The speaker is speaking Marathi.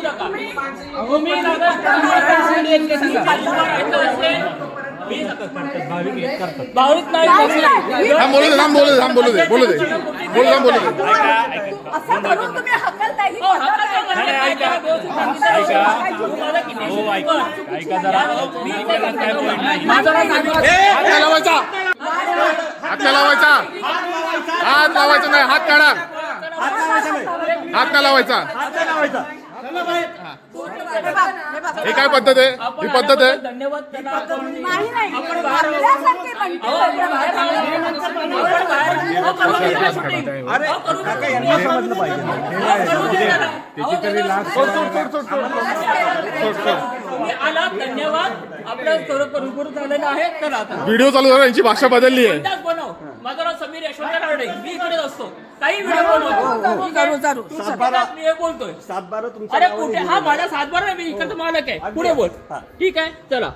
नका. तुम्ही भाविक नाही. बोलू दे. असं करून तुम्ही हकलताय ही हात लावायचा नाही. हात काढा. हात नाही लावायचा. हे काय पद्धत आहे? ही पद्धत आहे. धन्यवाद. नाही नाही आपल्यासारखे आला. धन्यवाद. आपलं भरपूर झालेलं आहे. चला आता व्हिडिओ चालू झाला. यांची भाषा बदलली आहे. बनव. माझं नाव समीर यशवंत रावडे. मी इकडेच असतो. काही व्हिडिओ बनवतो. मी बोलतोय 7-12 अरे कुठे? हा माझा 7-12 मी इकडचं मालक आहे. पुढे बोल. ठीक आहे चला.